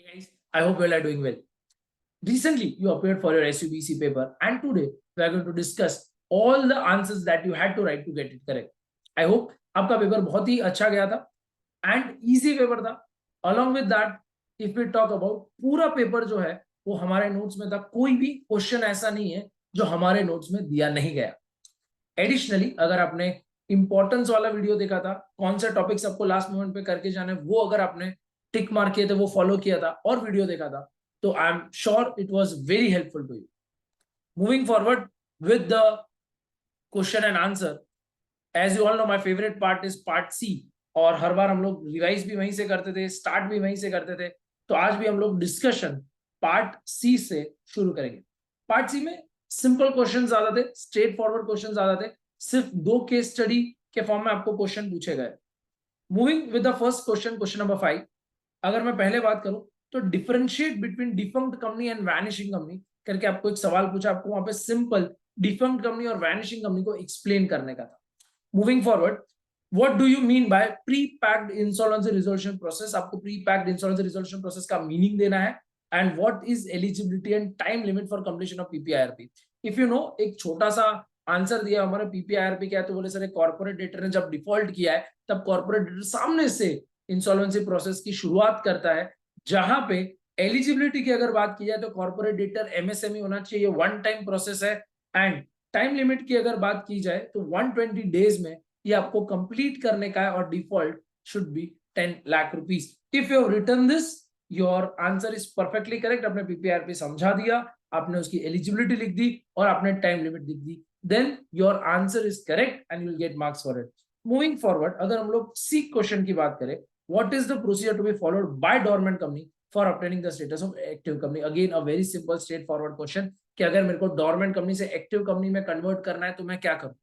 Hey guys, I hope you all are doing well. Recently, you appeared for your SUBC paper, and today we are going to discuss all the answers that you had to write to get it correct. I hope आपका paper बहुत ही अच्छा गया था and easy paper था. Along with that, if we talk about पूरा paper जो है वो हमारे नोट्स में था. कोई भी क्वेश्चन ऐसा नहीं है जो हमारे नोट्स में दिया नहीं गया. एडिशनली अगर आपने इंपॉर्टेंस वाला वीडियो देखा था, कौन से टॉपिक्स आपको लास्ट मोमेंट पे करके जाने, वो अगर आपने टिक मार्क किए थे, वो फॉलो किया था और वीडियो देखा था, तो I am sure it was very helpful to you. Moving forward with the question and answer. As you all know, my favourite part is part C. और हर बार हम लोग रिवाइज भी वहीं से करते थे, स्टार्ट भी वहीं से करते थे. तो आज भी हम लोग डिस्कशन पार्ट सी से शुरू करेंगे. पार्ट सी में सिंपल क्वेश्चन ज्यादा थे, स्ट्रेट फॉरवर्ड क्वेश्चन ज्यादा थे. सिर्फ 2 केस स्टडी के फॉर्म में आपको क्वेश्चन पूछे गए. Moving with the first question, question number 5. अगर मैं पहले बात करूं तो differentiate between defunct company and vanishing company करके आपको एक सवाल पूछा. आपको वहां पे सिंपल डिफंक्ट कंपनी और वैनिशिंग कंपनी को एक्सप्लेन करने का था. Moving forward, what do you mean by pre packed insolvency resolution process. आपको pre packed insolvency resolution process का मीनिंग देना है. And what is eligibility and time limit for completion of PPIRP. If you know, एक छोटा सा answer दिया हमारा पीपीआईआरपी क्या है, तो बोले सर कॉर्पोरेट डेटर ने जब डिफॉल्ट किया है तब कॉर्पोरेट डेटर सामने से इंसॉल्वेंसी प्रोसेस की शुरुआत करता है. जहां पे एलिजिबिलिटी की अगर बात की जाए तो कॉर्पोरेट डेटर एमएसएमई होना चाहिए, वन टाइम प्रोसेस है. एंड टाइम लिमिट की अगर बात की जाए तो 120 डेज में ये आपको कंप्लीट करने का है और default should be 10 lakh rupees. If you have written this, your answer is perfectly correct. आपने पीपीआरपी समझा दिया, आपने उसकी एलिजिबिलिटी लिख दी और आपने टाइम लिमिट लिख दी, then your answer is correct and you will get marks for it. Moving forward, अगर हम लोग सी क्वेश्चन की बात करें, what is the procedure to be followed by dormant company for obtaining the status of active company. Again a very simple straightforward question कि अगर मेरे को dormant company से active company में convert करना है तो मैं क्या करूं.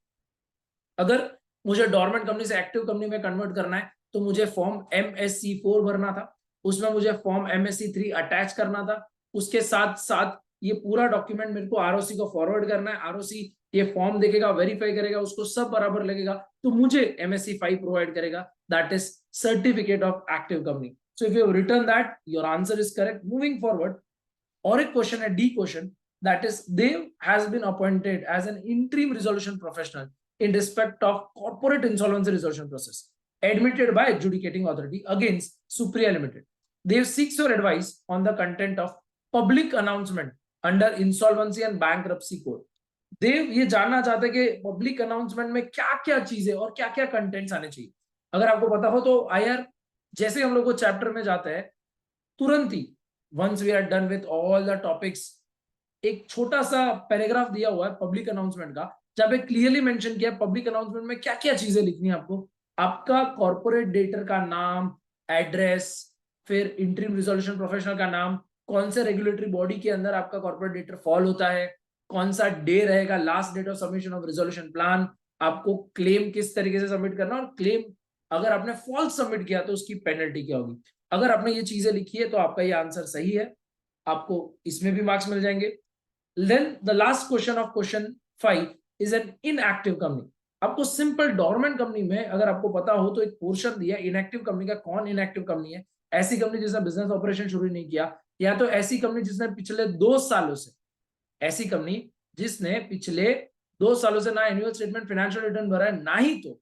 अगर मुझे dormant company से active company में convert करना है तो मुझे फॉर्म MSC4 भरना था, उसमें मुझे फॉर्म MSC3 अटैच करना था. उसके साथ साथ ये पूरा डॉक्यूमेंट मेरे को आरओसी को फॉरवर्ड करना है. आरओसी ये फॉर्म देखेगा, वेरीफाई करेगा, उसको सब बराबर लगेगा तो मुझे MSC5 प्रोवाइड करेगा, that is certificate of active company. So if you have written that, your answer is correct. Moving forward, और एक क्वेश्चन है D question, that is Dev has been appointed as an interim resolution professional in respect of corporate insolvency resolution process admitted by adjudicating authority against Supriya Limited. They seeks your advice on the content of public announcement under insolvency and bankruptcy code. देव ये जानना चाहते हैं कि public announcement में क्या क्या चीजें और क्या क्या कंटेंट्स आने चाहिए. अगर आपको पता हो तो आयर जैसे हम लोग को चैप्टर में जाते हैं, तुरंत ही once we are done with all the topics, एक छोटा सा पैराग्राफ दिया हुआ है पब्लिक अनाउंसमेंट का, जहां पे क्लियरली मेंशन किया पब्लिक अनाउंसमेंट में क्या क्या चीजें लिखनी है आपको. आपका कॉर्पोरेट डेटर का नाम, एड्रेस, फिर इंटरिम रिजोल्यूशन प्रोफेशनल का नाम, कौन से रेगुलेटरी बॉडी के अंदर आपका कॉर्पोरेट डेटर फॉल होता है, कौन सा डे रहेगा last date of submission of resolution plan, आपको क्लेम किस तरीके से सबमिट करना, और क्लेम अगर आपने फॉल्स सबमिट किया तो उसकी पेनल्टी क्या होगी. अगर आपने ये चीजें लिखी है तो आपका ये आंसर सही है, आपको इसमें भी मार्क्स मिल जाएंगे. Then the last question of question 5 is an inactive company. आपको सिंपल डोरमेंट कंपनी में अगर आपको पता हो तो एक पोर्शन दिया इनएक्टिव कंपनी का. कौन इनएक्टिव कंपनी है? ऐसी कंपनी जिसने बिजनेस ऑपरेशन शुरू नहीं किया, या तो ऐसी कंपनी जिसने पिछले 2 सालों से, ऐसी कंपनी जिसने पिछले 2 सालों से ना एनुअल स्टेटमेंट, फाइनेंशियल रिटर्न भरा है, ना ही तो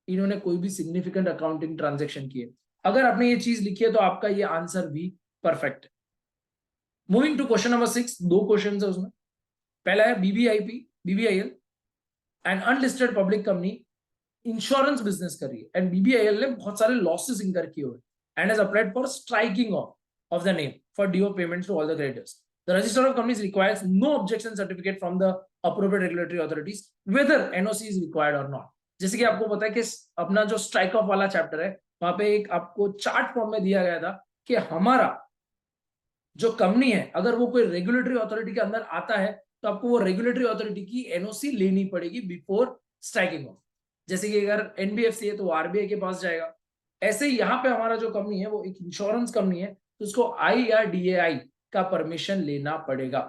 इन्होंने कोई भी सिग्निफिकेंट अकाउंटिंग ट्रांजैक्शन किए. अगर आपने ये चीज लिखी है तो आपका ये आंसर भी परफेक्ट है. Moving to question number 6, 2 question है उसमें. पहला है BBIL and unlisted public company insurance business कर रही है एंड बीबीआईएल ने बहुत सारे लॉसेस इंकर किए हुए and has applied for striking off the name for due payments to all the creditors. The register of companies requires no objection certificate from the appropriate regulatory authorities whether NOC is required or not. जैसे कि आपको पता है कि अपना जो strike off वाला chapter है, वहां पे एक आपको चार्ट फॉर्म में दिया गया था कि हमारा जो कंपनी है अगर वो कोई रेगुलेटरी अथॉरिटी के अंदर आता है तो आपको वो रेगुलेटरी अथॉरिटी की एनओसी लेनी पड़ेगी बिफोर स्ट्राइकिंग ऑफ. जैसे कि अगर एनबीएफसी है तो वो आरबीआई के पास जाएगा. ऐसे ही यहाँ पे हमारा जो कंपनी है वो एक इंश्योरेंस कंपनी है, तो उसको आईआरडीएआई का परमिशन लेना पड़ेगा.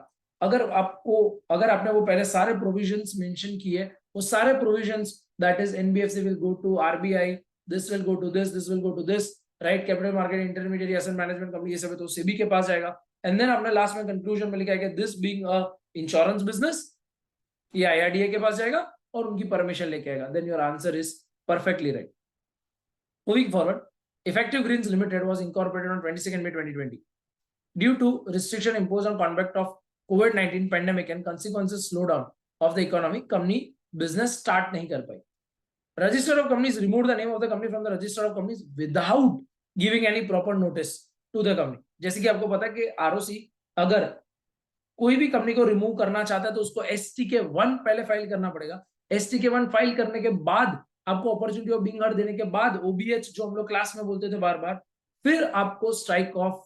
अगर आपने वो पहले सारे प्रोविजंस मेंशन किए, वो सारे provisions that is NBFC will go to RBI, this will go to this will go to this, right, capital market intermediate asset management company ये सब है तो सेबी के पास जाएगा। एंड देन आपने लास्ट में कंक्लूजन में लिखा है कि this being a insurance business, ये आईआरडीए के पास जाएगा और उनकी परमिशन लेके आएगा। Then your answer is perfectly right. Moving forward, Effective Greens Limited was incorporated on 22nd May 2020. Due to restriction imposed on conduct of COVID-19 pandemic and consequences slowdown of the economy, company business start नहीं कर पाई। Register of Companies removed the name of the company from the Register of Companies without giving any proper notice to the company। जैसे कि आपको पता है कि ROC अगर कोई भी कंपनी को रिमूव करना चाहता है तो उसको STK1 पहले फाइल करना पड़ेगा। STK1 फाइल करने के बाद आपको अपॉर्चुनिटी ऑफ बीइंग हर्ड देने के बाद OBH जो हम लोग क्लास में बोलते थे बार बार, फिर आपको स्ट्राइक ऑफ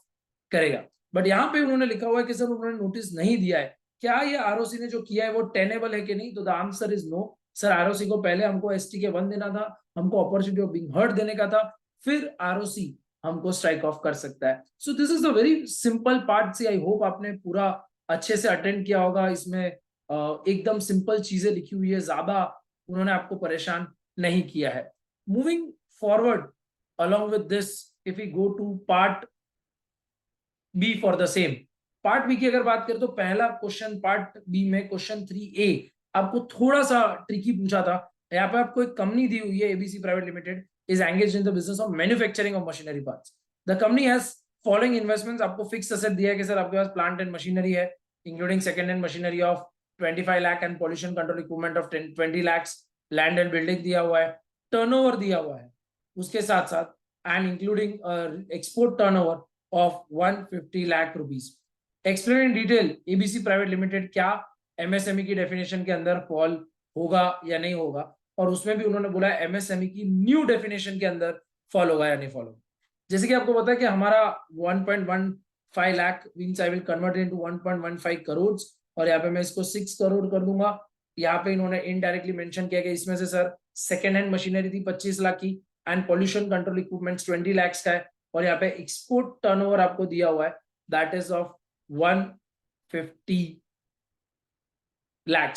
करेगा। बट यहाँ पे उन्होंने लिखा हुआ है कि सर उन्होंने नोटिस नहीं दिया है, क्या ये आरओसी ने जो किया है वो टेनेबल है कि नहीं? तो the answer is no. Sir ROC को पहले हमको STK1 देना था, हमको अपॉर्चुनिटी ऑफ बीइंग हर्ड देने का था, फिर आरओसी हमको स्ट्राइक ऑफ कर सकता है। So this is the very simple part. See I hope आपने पूरा अच्छे से अटेंड किया होगा। इसमें एकदम सिंपल चीजें लिखी हुई है, ज्यादा उन्होंने आपको परेशान नहीं किया है। Moving forward along with this, if we go to part B for the same, part B की अगर बात करें तो पहला क्वेश्चन पार्ट बी में क्वेश्चन 3A आपको थोड़ा सा ट्रिकी पूछा था। यहाँ पे आपको एक कंपनी दी हुई है, ABC private limited is engaged in the business of manufacturing of machinery parts. The company has following investments. आपको फिक्स एसेट दिया है कि सर आपके पास प्लांट एंड मशीनरी है, including second hand machinery of 25 lakh and pollution control equipment of 20 lakh, land and building दिया हुआ है, turnover दिया हुआ है उसके साथ साथ, and including export turnover of 150 lakh rupees. Explain in detail ABC private limited क्या एमएसएमई की डेफिनेशन के अंदर फॉल होगा या नहीं होगा, और उसमें भी उन्होंने बोला एमएसएमई की न्यू डेफिनेशन के अंदर फॉल होगा या नहीं फॉल होगा। जैसे कि आपको पता है कि हमारा 1.15 lakh means I will convert into 1.15 crore, और यहाँ पे मैं इसको 6 करोड़ कर दूंगा। यहाँ पे इन्होंने इनडायरेक्टली मेंशन किया कि इसमें से सर सेकेंड हैंड मशीनरी थी 25 लाख की and pollution control equipments 20 lakh का है, और यहाँ पे एक्सपोर्ट टर्नओवर आपको दिया हुआ है दैट इज ऑफ 150 लाख।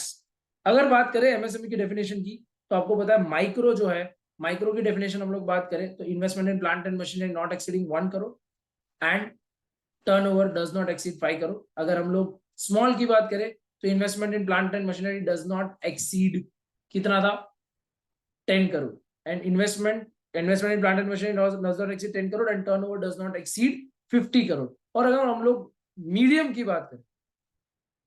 अगर बात करें एमएसएमई की डेफिनेशन की तो आपको पता है माइक्रो जो है, माइक्रो की डेफिनेशन हम लोग बात करें तो investment in plant and machinery not exceeding 1 crore and turnover does not exceed 5 crore. अगर हम लोग स्मॉल की बात करें तो investment in plant and machinery does not exceed कितना था 10 crore, and investment in plant and machinery does not exceed 10 crore and turnover does not exceed 50 crore. और अगर हम लोग मीडियम की बात करें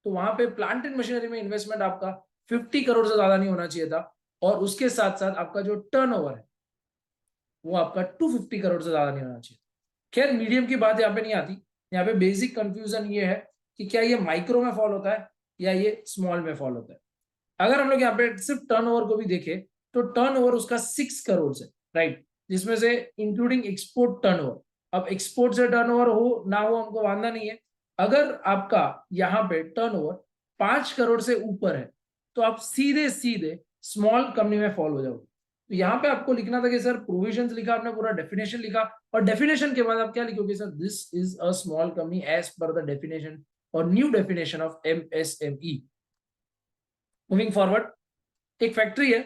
तो वहां पे प्लांट एंड मशीनरी में इन्वेस्टमेंट आपका 50 करोड़ से ज्यादा नहीं होना चाहिए था, और उसके साथ साथ आपका जो टर्नओवर है वो आपका 250 करोड़ से ज्यादा नहीं होना चाहिए। खैर मीडियम की बात यहाँ पे नहीं आती, यहाँ पे बेसिक कंफ्यूजन ये है कि क्या ये माइक्रो में फॉल होता है या ये स्मॉल में फॉल होता है। अगर हम लोग यहाँ पे सिर्फ टर्नओवर को भी देखें तो टर्नओवर उसका 6 करोड़ से, राइट, जिसमें से इंक्लूडिंग एक्सपोर्ट टर्नओवर। अब एक्सपोर्ट से टर्नओवर हो ना हो हमको वांदा नहीं है, अगर आपका यहाँ पे टर्नओवर 5 करोड़ से ऊपर है तो आप सीधे सीधे स्मॉल कंपनी में फॉल हो जाओगे। तो यहाँ पे आपको लिखना था कि सर प्रोविजंस लिखा, आपने पूरा डेफिनेशन लिखा, और डेफिनेशन के बाद आप क्या लिखोगे sir this is a small company as per the definition और new definition of MSME. Moving forward, एक फैक्ट्री है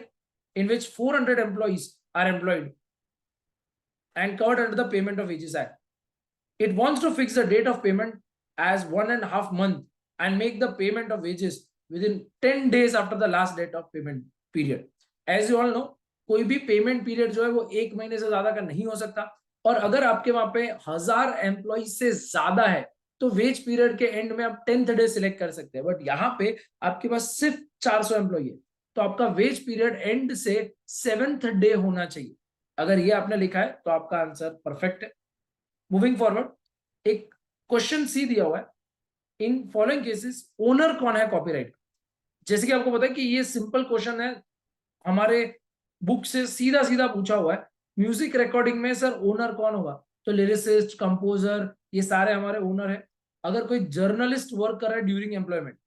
in which 400 employees are employed and covered under the Payment of Wages Act. It wants to fix the date of payment as 1.5 months and make the payment of wages within 10 days after the last date of payment period. As you all know, कोई भी payment period जो है वो 1 महीने से ज्यादा का नहीं हो सकता, और अगर आपके वहां पे 1000 एम्प्लॉइज से ज्यादा है तो वेज पीरियड के एंड में आप 10th डे सिलेक्ट कर सकते हैं। बट यहाँ पे आपके पास सिर्फ 400 एम्प्लॉई है तो आपका वेज पीरियड एंड से 7th डे होना चाहिए। अगर ये आपने लिखा है तो आपका आंसर परफेक्ट है। मूविंग फॉरवर्ड, एक क्वेश्चन सी दिया हुआ है, इन फॉलोइंग केसेस ओनर कौन है कॉपीराइट। जैसे कि आपको पता है कि ये सिंपल क्वेश्चन है, हमारे बुक से सीधा सीधा पूछा हुआ है। म्यूजिक रिकॉर्डिंग में सर ओनर कौन होगा, तो लिरिसिस्ट, कंपोजर, ये सारे हमारे ओनर है। अगर कोई जर्नलिस्ट वर्क कर रहा है ड्यूरिंग एम्प्लॉयमेंट,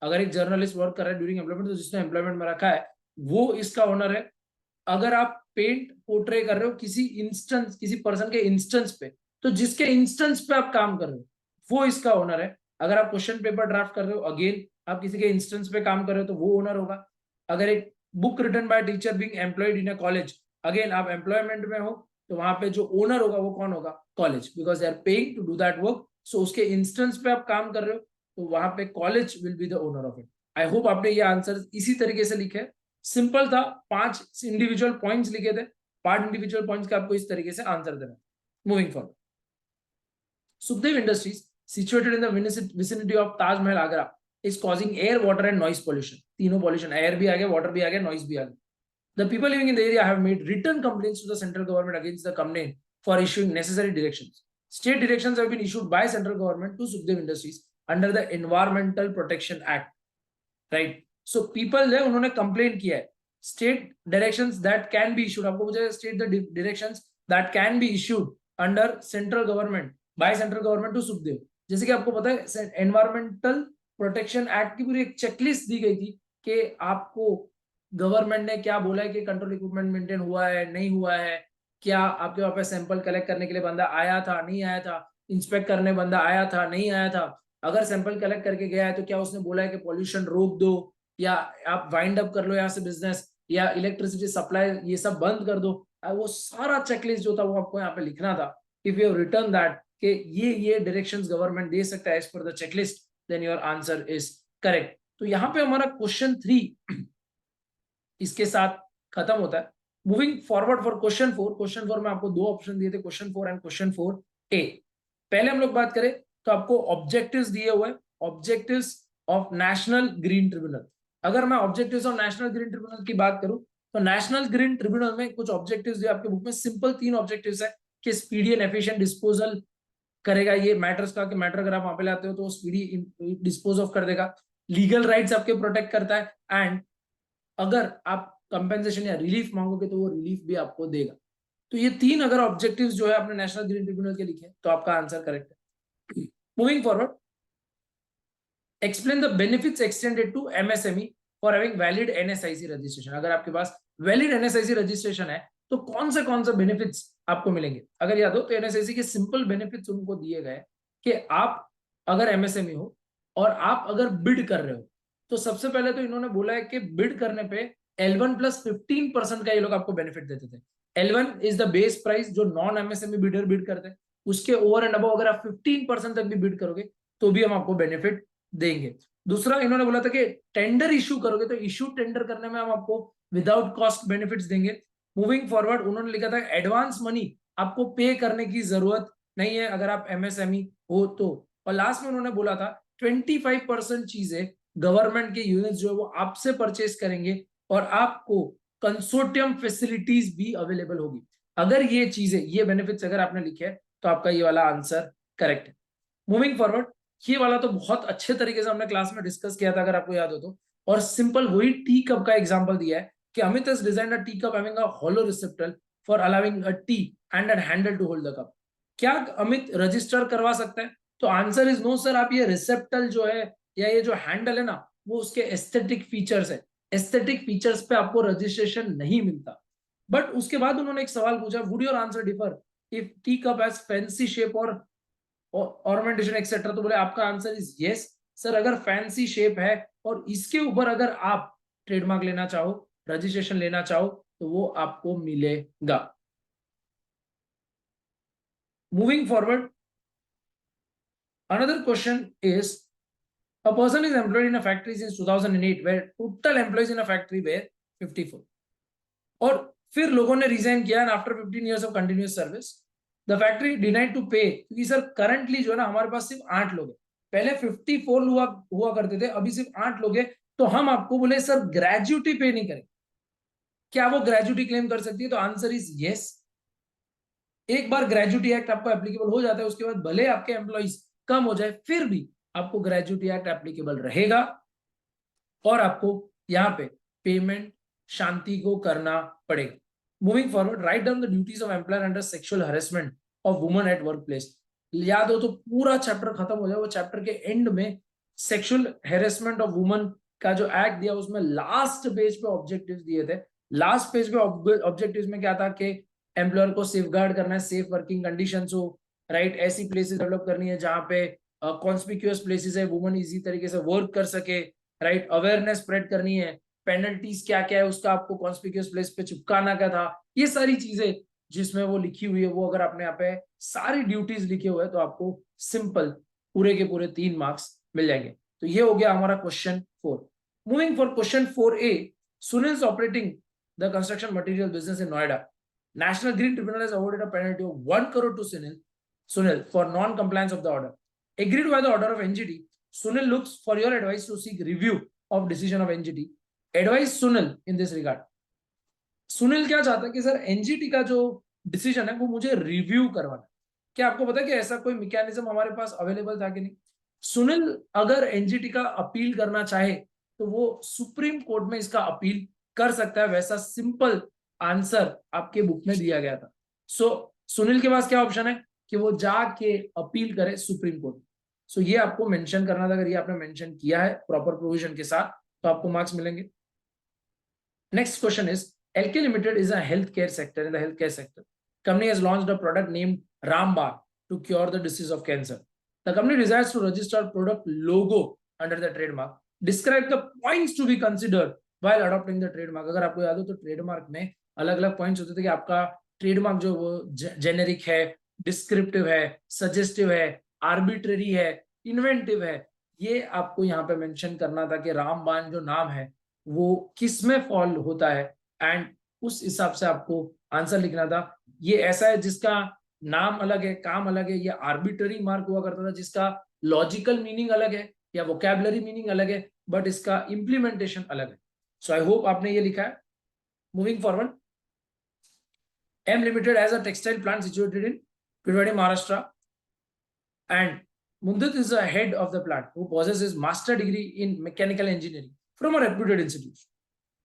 अगर एक जर्नलिस्ट वर्क कर रहा है ड्यूरिंग एम्प्लॉयमेंट तो जिसने एम्प्लॉयमेंट में रखा है वो इसका ओनर है। अगर आप पेंट पोर्ट्रे कर रहे हो किसी इंस्टेंस, किसी पर्सन के इंस्टेंस पे, तो जिसके इंस्टेंस पे आप काम कर रहे हो वो इसका ओनर है। अगर आप क्वेश्चन पेपर ड्राफ्ट कर रहे हो, अगेन आप किसी के इंस्टेंस पे काम कर रहे हो तो वो ओनर होगा। अगर एक book written by teacher being employed in a college, again आप एम्प्लॉयमेंट में हो तो वहां पे जो ओनर होगा वो कौन होगा? College, because they are paying to do that work. So उसके इंस्टेंस पे आप काम कर रहे हो, तो वहां पे college will be the owner of it. I hope आपने ये आंसर इसी तरीके से लिखे। सिंपल था, 5 इंडिविजुअल पॉइंट्स लिखे थे, 5 इंडिविजुअल पॉइंट्स का आपको इस तरीके से आंसर देना। Moving forward, Sukhdev industries situated in the vicinity of Taj Mahal Agra is causing air, water and noise pollution. तीनों pollution, air भी आ गया, water भी आ गया, noise भी आ गया. The people living in the area have made written complaints to the central government against the company for issuing necessary directions. State directions have been issued by central government to Sukhdev Industries under the Environmental Protection Act. Right? So people ने उन्होंने complain किया है. State directions that can be issued. आपको मुझे state the directions that can be issued under central government by central government to Sukhdev. जैसे कि आपको पता है एनवायरमेंटल प्रोटेक्शन एक्ट की पूरी एक चेकलिस्ट दी गई थी कि आपको गवर्नमेंट ने क्या बोला है कि कंट्रोल इक्विपमेंट मेंटेन हुआ है नहीं हुआ है, क्या आपके वहां पे सैंपल कलेक्ट करने के लिए बंदा आया था नहीं आया था, इंस्पेक्ट करने बंदा आया था नहीं आया था, अगर सैंपल कलेक्ट करके गया है तो क्या उसने बोला है कि पॉल्यूशन रोक दो या आप वाइंड अप कर लो यहाँ से बिजनेस, या इलेक्ट्रिसिटी सप्लाई ये सब बंद कर दो। वो सारा चेकलिस्ट जो था वो आपको यहाँ पे लिखना था। If you have written that कि ये डायरेक्शंस गवर्नमेंट दे सकता है as per the checklist, then your answer is correct. तो यहाँ पे हमारा क्वेश्चन 3 इसके साथ खत्म होता है। Moving forward for question 4। Question 4 में आपको 2 ऑप्शन दिए थे, क्वेश्चन 4 एंड क्वेश्चन 4A। पहले हम लोग बात करें तो आपको ऑब्जेक्टिव्स दिए हुए, objectives of national green tribunal. अगर मैं objectives of national green tribunal की बात करूं तो नेशनल ग्रीन ट्रिब्यूनल में कुछ ऑब्जेक्टिव्स दिए आपके बुक में। सिंपल 3 ऑब्जेक्टिव्स है कि स्पीडी एंड एफिशिएंट डिस्पोजल करेगा ये मैटर्स का, कि मैटर अगर आप वहां पे लाते हो तो स्पीडी डिस्पोज ऑफ कर देगा, लीगल राइट्स आपके प्रोटेक्ट करता है, एंड अगर आप कंपेंसेशन या रिलीफ मांगोगे तो वो रिलीफ भी आपको देगा। तो ये 3 अगर ऑब्जेक्टिव्स जो है आपने नेशनल ग्रीन ट्रिब्यूनल के लिखे तो आपका आंसर करेक्ट है। Moving forward, explain the benefits extended to MSME for having valid NSIC registration. अगर आपके पास वैलिड एनएसआईसी रजिस्ट्रेशन है तो कौन से बेनिफिट्स आपको मिलेंगे? अगर याद हो तो एनएसआईसी के सिंपल बेनिफिट्स उनको दिए गए कि आप अगर एमएसएमई हो और आप अगर बिड कर रहे हो तो सबसे पहले तो इन्होंने बोला है कि बिड करने पे L1 प्लस 15% का ये लोग आपको बेनिफिट देते थे। L1 is the base price जो नॉन एमएसएमई बिडर बिड करते हैं, उसके ओवर एंड अबव अगर आप 15% तक भी बिड करोगे तो भी हम आपको बेनिफिट देंगे। दूसरा इन्होंने बोला था कि टेंडर इश्यू करोगे तो इश्यू टेंडर करने में हम आपको विदाउट कॉस्ट बेनिफिट्स देंगे। मूविंग फॉरवर्ड, उन्होंने लिखा था एडवांस मनी आपको पे करने की जरूरत नहीं है अगर आप एमएसएमई हो तो। और लास्ट में उन्होंने बोला था 25% चीजें गवर्नमेंट के यूनिट्स जो है वो आपसे परचेज करेंगे और आपको कंसोर्टियम फैसिलिटीज भी अवेलेबल होगी। अगर ये चीजें, ये बेनिफिट्स अगर आपने लिखे है तो आपका ये वाला आंसर करेक्ट है। मूविंग फॉरवर्ड, ये वाला तो बहुत अच्छे तरीके से हमने क्लास में डिस्कस किया था अगर आपको याद हो तो, और सिंपल वही टी कप का एग्जांपल दिया है कि Amit has designed a teacup having a hollow receptacle for allowing a tea and a handle to hold the cup। क्या अमित रजिस्टर करवा सकता है? तो आंसर इज नो सर। आप ये रिसेप्टल जो है या ये जो हैंडल है ना वो उसके एस्थेटिक फीचर्स है, एस्थेटिक फीचर्स पे आपको रजिस्ट्रेशन नहीं मिलता। बट उसके बाद उन्होंने एक सवाल पूछा, would your answer differ if tea cup has fancy shape और ऑर्नामेंटेशन एक्सेट्रा? तो बोले आपका आंसर इज यस सर। अगर फैंसी शेप है और इसके ऊपर अगर आप ट्रेडमार्क लेना चाहो, रजिस्ट्रेशन लेना चाहो तो वो आपको मिलेगा। Moving forward, another question is a person is employed in a factory since 2008 where total employees in a factory were 54 और फिर लोगों ने रिजाइन किया and after 15 years of continuous service the factory denied to pay, क्योंकि sir currently जो है ना हमारे पास सिर्फ 8 लोग हैं, पहले 54 हुआ करते थे, अभी सिर्फ 8 लोग हैं। तो हम आपको बोले सर ग्रेजुटी पे नहीं करें, क्या वो ग्रेजुटी क्लेम कर सकती है? तो आंसर इज यस। एक बार ग्रेजुटी एक्ट आपको एप्लीकेबल हो जाता है उसके बाद भले आपके एम्प्लॉइज कम हो जाए फिर भी आपको ग्रेजुटी एक्ट एप्लीकेबल रहेगा और आपको यहाँ पे पेमेंट शांति को करना पड़ेगा। Moving forward, write down the duties of employer under sexual harassment of woman at work place. याद हो तो पूरा चैप्टर खत्म हो जाए, वो चैप्टर के एंड में सेक्सुअल हैरेसमेंट ऑफ वुमन का जो एक्ट दिया उसमें लास्ट पेज पे ऑब्जेक्टिव्स दिए थे। लास्ट पेज पे ऑब्जेक्टिव्स में क्या था कि एम्प्लॉयर को सेफगार्ड करना है, सेफ वर्किंग कंडीशंस हो, राइट, ऐसी प्लेसेस डेवलप करनी है जहां पे कॉन्स्पिक्यूअस प्लेसेस है, वुमन इजी तरीके से वर्क कर सके, राइट, अवेयरनेस स्प्रेड करनी है, पेनल्टीज क्या क्या है उसका आपको कॉन्स्पिक्यूअस प्लेस पे चिपकाना क्या था, ये सारी चीजें जिसमें वो लिखी हुई है, वो अगर आपने यहाँ पे सारी ड्यूटीज लिखे हुए हैं तो आपको सिंपल पूरे के पूरे 3 मार्क्स मिल जाएंगे। तो ये हो गया हमारा question 4। Moving for question 4A, Sunil operating the construction material business in Noida. National Green Tribunal has awarded a penalty of 1 crore to Sunil for non-compliance of the order. Agreed by the order of NGT, Sunil looks for your advice to seek review of decision of NGT. Advise Sunil in this regard. Sunil क्या चाहता है कि sir NGT का जो decision है वो मुझे review करवाना। क्या आपको पता है कि ऐसा कोई मैकेनिज्म हमारे पास अवेलेबल था कि नहीं? सुनील अगर एनजीटी का अपील करना चाहे तो वो सुप्रीम कोर्ट में इसका अपील कर सकता है। वैसा सिंपल आंसर आपके बुक में दिया गया था। सो सुनील के पास क्या ऑप्शन है कि वो जाके अपील करे सुप्रीम कोर्ट। सो ये आपको मेंशन करना था। अगर ये आपने मेंशन किया है प्रॉपर प्रोविजन के साथ तो आपको मार्क्स मिलेंगे। Next question is LK Limited is a healthcare sector. In the healthcare sector, company has launched a product named Rambar to cure the disease of cancer. The company desires to register product logo under the trademark. Describe the points to be considered while adopting the trademark. अगर आपको याद हो तो trademark में अलग अलग points होते थे कि आपका ट्रेडमार्क जो वो जेनेरिक है, डिस्क्रिप्टिव है, सजेस्टिव है, आर्बिट्ररी है, इन्वेंटिव है। ये आपको यहाँ पे मेंशन करना था कि रामबाण जो नाम है वो किस में फॉल होता है एंड उस हिसाब से आपको आंसर लिखना था। ये ऐसा है जिसका नाम अलग है, काम अलग है। ये आर्बिट्ररी मार्क हुआ करता था जिसका लॉजिकल मीनिंग अलग है या वोकैबुलरी मीनिंग अलग है, बट इसका इंप्लीमेंटेशन अलग है। सो आई होप आपने ये लिखा है। Moving forward, M Limited has a textile plant situated in Pirwadi, Maharashtra, and Mundut is the head of the plant who possesses master degree in mechanical engineering from a reputed institution.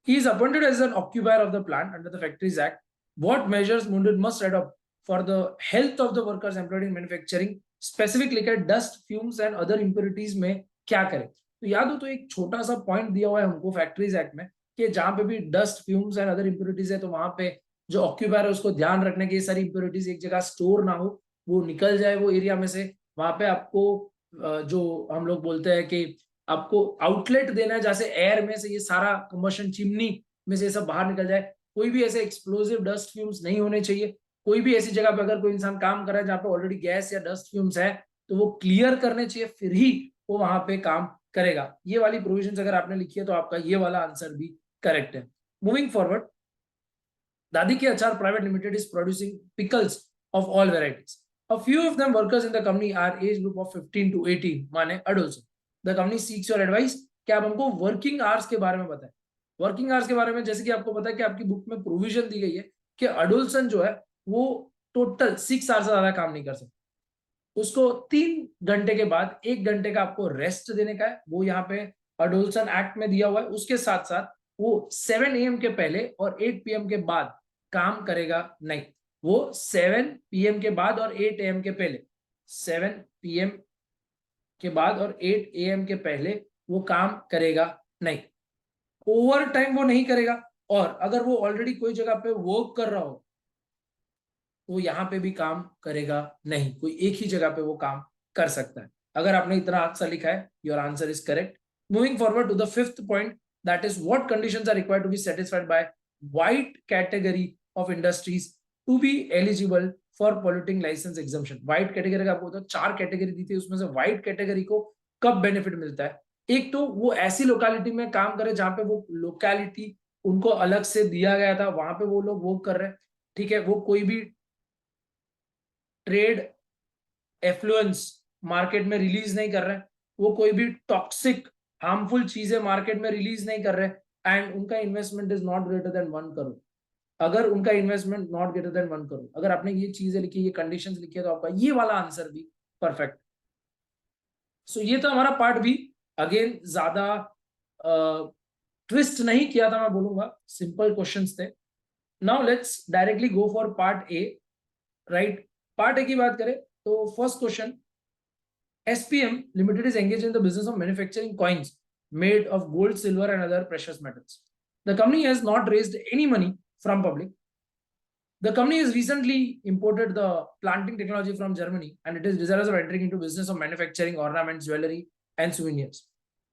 He is appointed as an occupier of the plant under the Factories Act. What measures Mundut must adopt for the health of the workers employed in manufacturing, specifically at dust, fumes and other impurities में क्या करें? तो याद हो तो एक छोटा सा पॉइंट दिया हुआ है हमको फैक्ट्रीज एक्ट में कि जहां पे भी dust, fumes and other impurities है तो वहां पे जो ऑक्यूपायर है उसको ध्यान रखने की ये सारी इंप्योरिटीज एक जगह स्टोर ना हो, वो निकल जाए वो एरिया में से। वहां पे आपको जो हम लोग बोलते हैं कि आपको आउटलेट देना है, जैसे एयर में से ये सारा कम्बशन, चिमनी में से सब बाहर निकल जाए। कोई भी ऐसे एक्सप्लोसिव डस्ट फ्यूम्स नहीं होने चाहिए। कोई भी ऐसी जगह पे अगर कोई इंसान काम कर रहा है जहाँ पे ऑलरेडी गैस या डस्ट फ्यूम्स है तो वो क्लियर करने चाहिए, फिर ही वो वहां पे काम करेगा। ये वाली प्रोविजंस अगर आपने लिखी है तो आपका ये वाला आंसर भी करेक्ट है। मूविंग फॉरवर्ड, दादी के अचार private limited is producing pickles of all varieties. A few of them workers in the company are age group of 15 to 18, माने adults. The company seeks your advice कि आप हमको working hours के बारे में बताएं। वर्किंग आवर्स के बारे में जैसे कि आपको पता है कि आपकी बुक में प्रोविजन दी गई है कि अडोल्सन जो है वो टोटल 6 आवर्स से ज्यादा काम नहीं कर सकता। उसको 3 घंटे के बाद 1 घंटे का आपको रेस्ट देने का है, वो यहाँ पे अडोल्सन एक्ट में दिया हुआ है। उसके साथ साथ वो 7 AM के पहले और 8 PM के बाद काम करेगा नहीं। वो 7 PM के बाद और 8 AM के पहले, 7 PM के बाद और 8 AM के पहले वो काम करेगा नहीं। ओवर टाइम वो नहीं करेगा, और अगर वो ऑलरेडी कोई जगह पे वर्क कर रहा हो तो यहाँ पे भी काम करेगा नहीं। कोई एक ही जगह पे वो काम कर सकता है। अगर आपने इतना आंसर लिखा है, your answer is correct. Moving forward to the fifth point, that is what conditions are required to be satisfied by white category of industries to be eligible for polluting license exemption. White category का आपको तो 4 category दी थी, उसमें से white category को कब benefit मिलता है? एक तो वो ऐसी लोकेलिटी में काम करे जहां पे वो लोकेलिटी उनको अलग से दिया गया था, वहां पे वो लोग वर्क कर रहे हैं, ठीक है। वो कोई भी ट्रेड एफ्लुएंस मार्केट में रिलीज नहीं कर रहे हैं, वो कोई भी टॉक्सिक हार्मफुल चीजें मार्केट में रिलीज नहीं कर रहे हैं, एंड उनका investment is not greater than 1 crore. अगर उनका investment not greater than 1 crore, अगर आपने ये चीजें लिखी, ये कंडीशंस लिखी है, तो आपका ये वाला आंसर भी परफेक्ट। सो ये तो हमारा पार्ट भी, अगेन ज्यादा ट्विस्ट नहीं किया था मैं बोलूंगा, सिंपल क्वेश्चंस थे। Now let's directly go for part A, right. Part A की बात करें तो first question, SPM Limited is engaged in the business of manufacturing coins made of gold, silver and other precious metals. The company has not raised any money from public. The company has recently imported the planting technology from Germany and it is desirous of entering into business of manufacturing ornaments, jewelry and souvenirs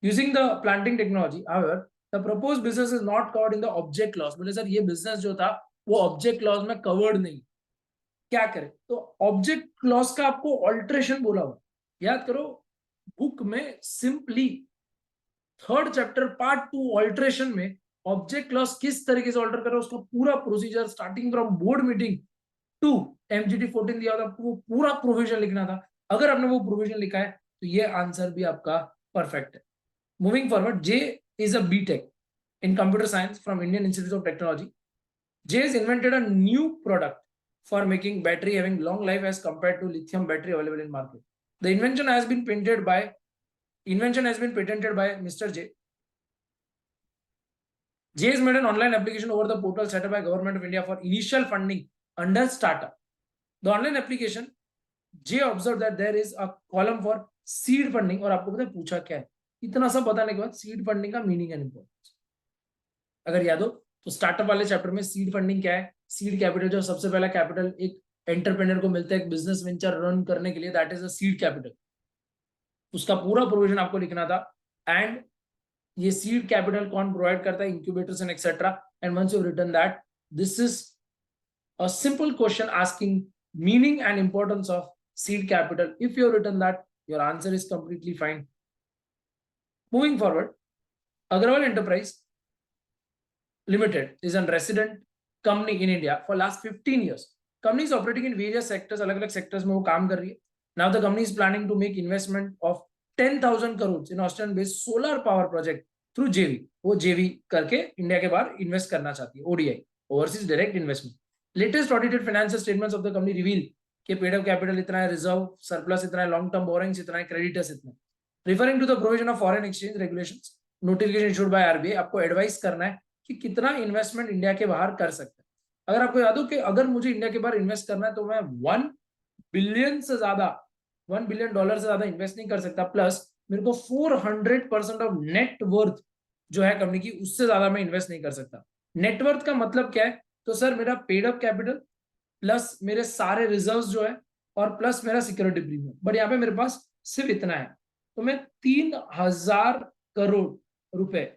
using the planting technology. However, the proposed business is not covered in the object clause. बोले sir ये business जो था वो object clause में covered नहीं। क्या करें, तो ऑब्जेक्ट क्लॉज का आपको ऑल्टरेशन बोला हुआ, याद करो बुक में simply third chapter part 2 alteration में ऑब्जेक्ट क्लॉज किस तरीके से ऑल्टर करें उसका पूरा procedure starting from board meeting to MGT 14 दिया था, आपको वो पूरा प्रोविजन लिखना था। अगर आपने वो प्रोविजन लिखा है तो ये आंसर भी आपका परफेक्ट है। Moving forward, J is a BTech in computer science from Indian Institute of Technology. Jay has invented a new product for making battery having long life as compared to lithium battery available in market. The invention has been patented by Mr. Jay. Jay has made an online application over the portal set up by Government of India for initial funding under startup. The online application, Jay observed that there is a column for seed funding और आपको पता है पूछा क्या है, इतना सब बताने के बाद सीड फंडिंग का मीनिंग एंड इंपॉर्टेंस अगर याद हो तो स्टार्टअप वाले चैप्टर में सीड फंडिंग क्या है, सीड कैपिटल जो सबसे पहला कैपिटल एक एंटरप्रेन्योर को मिलता है एक बिजनेस वेंचर रन करने के लिए, that is a seed capital. उसका पूरा प्रोविजन आपको लिखना था एंड ये सीड कैपिटल कौन प्रोवाइड करता है, incubators and etcetera. And once you written that, this is a simple question asking meaning and importance of seed capital. If you written that, your answer is completely fine. Moving forward, Agarwal enterprise Limited is a resident company in India for last 15 years. Company is operating in various sectors, अलग-अलग sectors में वो काम कर रही है। Now the company is planning to make investment of 10,000 crores in Australian-based solar power project through JV. वो JV करके India के बाहर इन्वेस्ट करना चाहती है, ODI, Overseas Direct Investment. Latest audited financial statements of the company reveal कि paid up capital इतना है, reserve surplus इतना है, long term borrowings इतना है, creditors इतना है. Referring to the provision of foreign exchange regulations, notification issued by RBI, आपको एडवाइस करना है कि कितना इन्वेस्टमेंट इंडिया के बाहर कर सकते हैं। अगर आपको याद हो कि अगर मुझे इंडिया के बाहर इन्वेस्ट करना है तो मैं 1 बिलियन से ज्यादा, $1 बिलियन से ज्यादा इन्वेस्ट नहीं कर सकता, प्लस मेरे को 400% ऑफ नेट वर्थ जो है कंपनी की उससे ज्यादा मैं इन्वेस्ट नहीं कर सकता। नेटवर्थ का मतलब क्या है, तो सर मेरा पेड अप कैपिटल प्लस मेरे सारे रिजर्व्स जो है और प्लस मेरा सिक्योरिटी प्रीमियम, बट यहाँ पे मेरे पास सिर्फ इतना है, तो मैं 3,000 करोड़ रुपए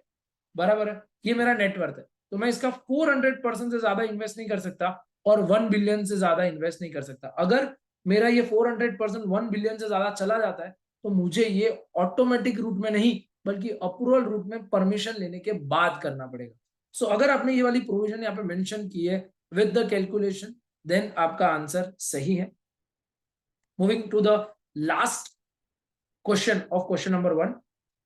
बराबर है, ये मेरा नेटवर्थ है, तो मैं इसका 400% से ज्यादा इन्वेस्ट नहीं कर सकता और 1 बिलियन से ज्यादा इन्वेस्ट नहीं कर सकता। अगर मेरा ये 400% 1 बिलियन से ज्यादा चला जाता है तो मुझे ये ऑटोमेटिक रूट में नहीं बल्कि अप्रूवल रूट में परमिशन लेने के बाद करना पड़ेगा। सो अगर आपने ये वाली प्रोविजन यहाँ पे मेंशन की है विद द कैलकुलेशन, देन आपका आंसर सही है। Moving to the last question of question number 1.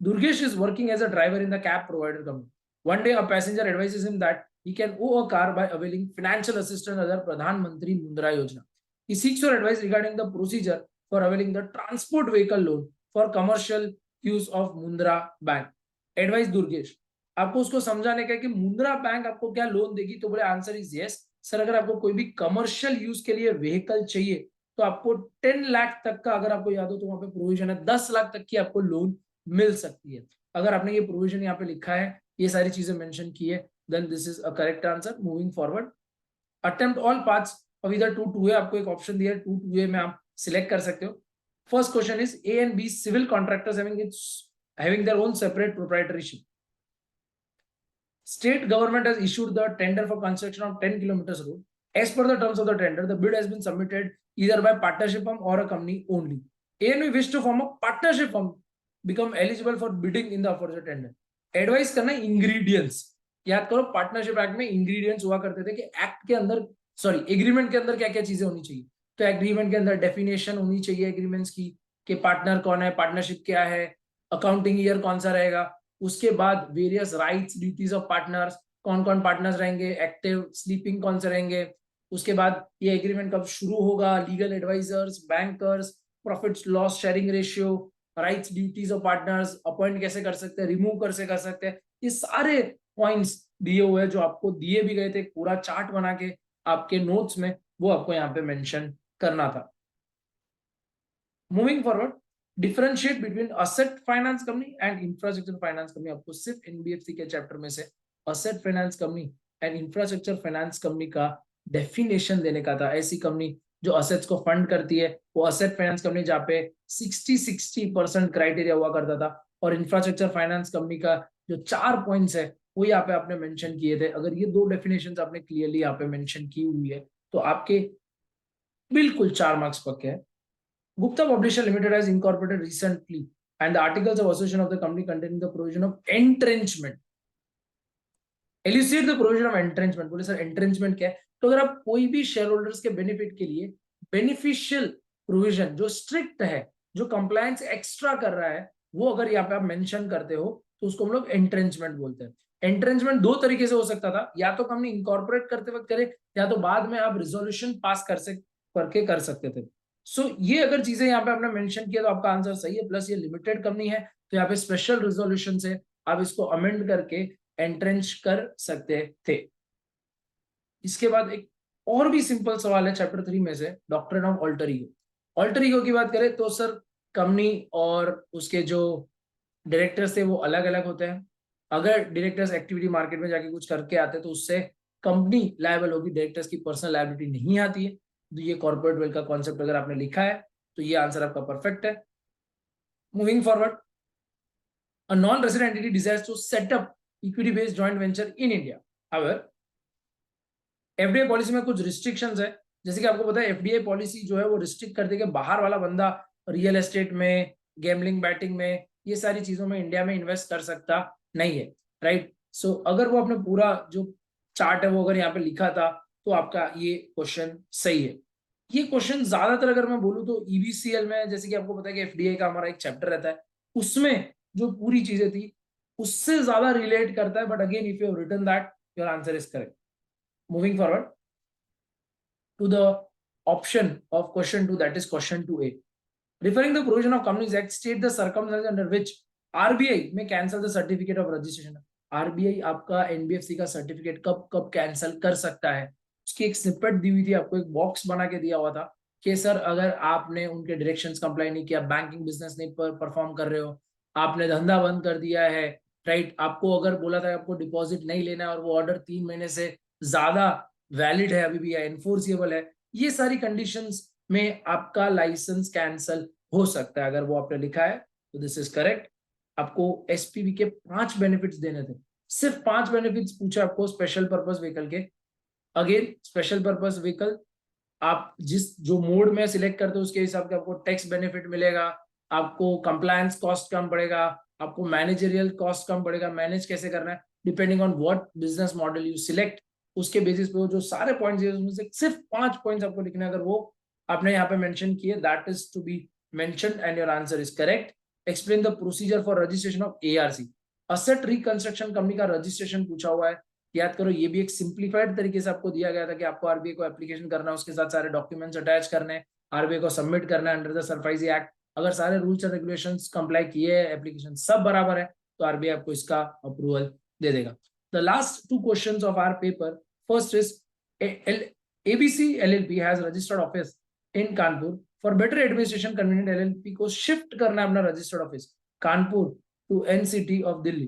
Durgesh is working as a driver in the cab provider company. One day a passenger advises him that he can owe a car by availing financial assistance under Pradhan Mantri Mudra Yojana. He seeks your advice regarding the procedure for availing the transport vehicle loan for commercial use of Mundra Bank. Advice Durgesh, आपको उसको समझाने का है कि Mundra bank आपको क्या loan देगी, तो बोले आंसर इज यस सर। अगर आपको कोई भी कमर्शियल यूज के लिए व्हीकल चाहिए तो आपको 10 लाख तक का, अगर आपको याद हो तो वहां पे प्रोविजन है 10 लाख तक की आपको लोन मिल सकती है। अगर आपने ये प्रोविजन यहाँ पे लिखा है, ये सारी चीजें मेंशन की है, then this is a correct answer. Moving forward, attempt all parts, अब इधर 2 है, आपको एक ऑप्शन दिया है 2 में आप सिलेक्ट कर सकते हो। First question is A and B civil contractors having their own separate proprietorship. State government has issued the tender for construction of 10 kilometers road. As per the terms of the tender, the bid has been submitted either by partnership firm or a company only. A and B wish to form a partnership firm, become eligible for bidding in the aforesaid tender. Advice करना ingredients, याद करो partnership act में ingredients हुआ करते थे कि act के अंदर, सॉरी एग्रीमेंट के अंदर क्या क्या चीजें होनी चाहिए। तो एग्रीमेंट के अंदर डेफिनेशन होनी चाहिए एग्रीमेंट्स की कि पार्टनर कौन है, पार्टनरशिप क्या है, अकाउंटिंग ईयर कौन सा रहेगा, उसके बाद various rights duties of partners, कौन कौन पार्टनर्स रहेंगे, एक्टिव स्लीपिंग कौन से रहेंगे, उसके बाद ये एग्रीमेंट कब शुरू होगा, legal advisers, bankers, profit loss sharing ratio, rights duties of partners, appoint कैसे कर सकते हैं, रिमूव कैसे कर सकते हैं, ये सारे पॉइंट्स दिए हुए हैं जो आपको दिए भी गए थे, पूरा चार्ट बना के आपके नोट्स में, वो आपको यहाँ पे मेंशन करना था। Moving forward, differentiate between asset finance company and infrastructure finance company, आपको सिर्फ एनबीएफसी के चैप्टर में से asset finance company and infrastructure finance company का डेफिनेशन देने का था। ऐसी कंपनी जो असेट्स को फंड करती है वो असेट फाइनेंस कंपनी, जहाँ पे 60% क्राइटेरिया हुआ करता था, और इंफ्रास्ट्रक्चर फाइनेंस कंपनी का जो 4 पॉइंट्स है वो यहाँ पे आपने मेंशन किए थे। अगर ये 2 डेफिनेशन आपने क्लियरली यहाँ पे मेंशन की हुई है तो आपके बिल्कुल 4 मार्क्स पक्के हैं। Gupta Publisher Limited has incorporated recently, and the articles of association of the company containing the provision of entrenchment. Elucidate the provision of entrenchment. बोले सर entrenchment क्या है? तो अगर आप कोई भी शेयर होल्डर्स के बेनिफिट के लिए बेनिफिशियल प्रोविजन जो स्ट्रिक्ट है, जो कंप्लायंस एक्स्ट्रा कर रहा है, वो अगर यहाँ पे आप मेंशन करते हो तो उसको हम लोग एंट्रेंचमेंट बोलते हैं। एंट्रेंचमेंट दो तरीके से हो सकता था, या तो कंपनी इनकॉर्पोरेट करते वक्त करे, या तो बाद में आप रिजोल्यूशन पास करके कर सकते थे। सो ये अगर चीजें यहाँ पे आपने मेंशन किया तो आपका आंसर सही है। प्लस ये लिमिटेड कंपनी है तो यहाँ पे स्पेशल रिजोल्यूशन से आप इसको अमेंड करके एंट्रेंच कर सकते थे। इसके बाद एक और भी सिंपल सवाल है चैप्टर 3 में से, doctrine of alter ego. Alter ego की बात करें तो सर कंपनी और उसके जो डायरेक्टर्स थे वो अलग अलग होते हैं। अगर डायरेक्टर्स एक्टिविटी मार्केट में जाके कुछ करके आते हैं तो उससे कंपनी लायबल होगी, डायरेक्टर्स की पर्सनल लायबिलिटी नहीं आती है। तो ये कॉर्पोरेट वेल्थ का कॉन्सेप्ट अगर आपने लिखा है तो ये आंसर आपका परफेक्ट है। Moving forward, a non-resident entity desires to set up equity-based joint venture in India. However, FDI policy में कुछ रिस्ट्रिक्शंस है। जैसे कि आपको पता है एफडीआई पॉलिसी जो है वो रिस्ट्रिक्ट कर देगी बाहर वाला बंदा रियल एस्टेट में, गैम्बलिंग, बैटिंग में, ये सारी चीजों में इंडिया में इन्वेस्ट कर सकता नहीं है, राइट। सो अगर वो अपने पूरा जो चार्ट है वो अगर यहाँ पे लिखा था तो आपका ये क्वेश्चन सही है। ये क्वेश्चन ज्यादातर अगर मैं बोलूँ तो ईबीसीएल में, जैसे कि आपको पता है कि एफडीआई का हमारा एक चैप्टर रहता है, उसमें जो पूरी चीजें थी उससे ज्यादा रिलेट करता है। But again if you written that, your answer is correct. Moving forward to the option of question 2, that is question 2A. Referring the provision of Companies Act, state the circumstances under which RBI may cancel the certificate of registration. RBI आपका NBFC का certificate कब कब cancel कर सकता है, उसकी एक snippet दी हुई थी, आपको एक बॉक्स बना के दिया हुआ था कि सर अगर आपने उनके डायरेक्शंस कंप्लाई नहीं किया, बैंकिंग बिजनेस नहीं परफॉर्म कर रहे हो, आपने धंधा बंद कर दिया है, राइट, आपको अगर बोला था आपको डिपॉजिट नहीं लेना है और वो ऑर्डर 3 महीने से ज्यादा वैलिड है, अभी भी एनफोर्सिएबल है, ये सारी कंडीशंस में आपका लाइसेंस कैंसिल हो सकता है अगर वो आपने लिखा है तो दिस इज करेक्ट। आपको एसपीवी के 5 बेनिफिट्स देने थे, सिर्फ 5 बेनिफिट्स पूछे आपको स्पेशल पर्पस व्हीकल के। अगेन स्पेशल पर्पस व्हीकल आप जिस जो मोड में सिलेक्ट करते हो उसके हिसाब से आपको टैक्स बेनिफिट मिलेगा, आपको कंप्लायंस कॉस्ट कम पड़ेगा, आपको मैनेजरियल कॉस्ट कम पड़ेगा, मैनेज कैसे करना है depending on what business model you select, उसके बेसिस पे वो जो सारे पॉइंट्स है उसमें से सिर्फ 5 पॉइंट्स आपको लिखने, अगर वो आपने यहाँ पे मेंशन किए that is to be mentioned and your answer is correct. Explain the procedure for registration of ARC, asset reconstruction company का रजिस्ट्रेशन पूछा हुआ है। याद करो ये भी एक सिंप्लीफाइड तरीके से आपको दिया गया था कि आपको आरबीआई को एप्लीकेशन करना है, उसके साथ सारे डॉक्यूमेंट्स अटैच करने हैं, आरबीआई को सबमिट करना है अंडर द सरफाइजी एक्ट। अगर सारे रूल्स एंड रेगुलेशंस कंप्लाई किए हैं, एप्लीकेशन सब बराबर है, तो आरबीआई आपको इसका अप्रूवल दे देगा। The last 2 questions of our paper, first is ABC LLP has registered office in Kanpur. For better administration convenient, LLP को शिफ्ट करना है अपना registered office Kanpur to NCT of Delhi.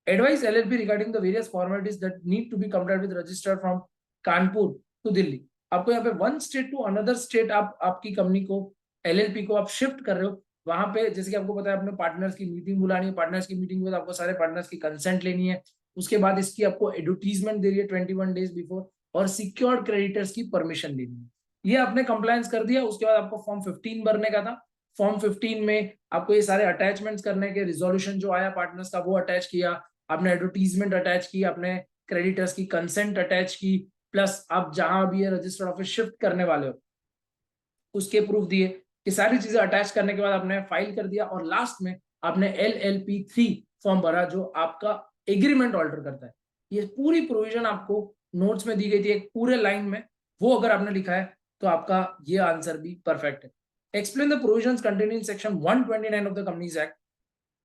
Advise LLP regarding the various formalities that need to be complied with registered from Kanpur to Delhi. आपको यहाँ पे one state to another state आप आपकी company को LLP को आप शिफ्ट कर रहे हो, वहां पे जैसे कि आपको पता है अपने पार्टनर्स की मीटिंग बुलानी है, पार्टनर्स की मीटिंग में आपको सारे पार्टनर्स की कंसेंट लेनी है, उसके बाद इसकी आपको एडवर्टीजमेंट दे रही है 21 डेज बिफोर, और सिक्योर्ड क्रेडिटर्स की परमिशन लेनी है। ये आपने कंप्लायंस कर दिया, उसके बाद आपको फॉर्म 15 भरने का था। फॉर्म 15 में आपको ये सारे अटैचमेंट्स करने के, रिजोल्यूशन जो आया पार्टनर्स का वो अटैच किया, आपने एडवर्टीजमेंट अटैच की, आपने क्रेडिटर्स की कंसेंट अटैच की, प्लस आप जहां भी रजिस्टर्ड ऑफिस शिफ्ट करने वाले हो उसके प्रूफ दिए। ये सारी चीजें अटैच करने के बाद आपने फाइल कर दिया, और लास्ट में आपने LLP3 फॉर्म भरा जो आपका एग्रीमेंट ऑल्टर करता है। ये पूरी प्रोविजन आपको नोट्स में दी गई थी एक पूरे लाइन में, वो अगर आपने लिखा है तो आपका ये आंसर भी परफेक्ट है। Explain the provisions contained in section 129 of the companies act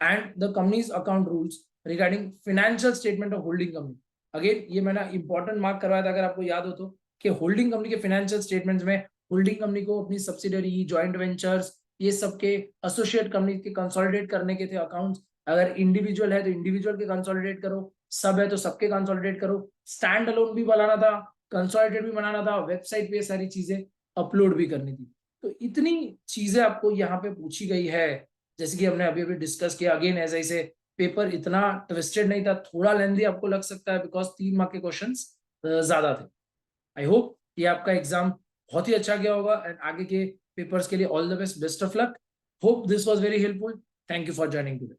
and the companies account rules regarding financial statement of holding company. Again ये मैंने इंपॉर्टेंट मार्क करवाया था अगर आपको याद हो तो, कि होल्डिंग कंपनी के फाइनेंशियल स्टेटमेंट्स में होल्डिंग कंपनी को अपनी सब्सिडरी, जॉइंट वेंचर्स, ये सबके एसोसिएट कंपनी के कंसोलिडेट करने के थे अकाउंट्स। अगर इंडिविजुअल है तो इंडिविजुअल के कंसोलिडेट करो, सब है तो सबके कंसोलिडेट करो, स्टैंड अलोन भी बनाना था, कंसोलिडेट भी बनाना था, वेबसाइट पे सारी चीजें अपलोड भी करनी थी। तो इतनी चीजें आपको यहाँ पे पूछी गई है, जैसे कि हमने अभी अभी डिस्कस किया। अगेन ऐसे ऐसे पेपर इतना ट्विस्टेड नहीं था, थोड़ा लेंदी आपको लग सकता है बिकॉज 3 मार्क के क्वेश्चंस ज्यादा थे। आई होप ये आपका एग्जाम बहुत ही अच्छा गया होगा एंड आगे के पेपर्स के लिए all the best, best of luck. Hope this was very helpful. Thank you for joining today.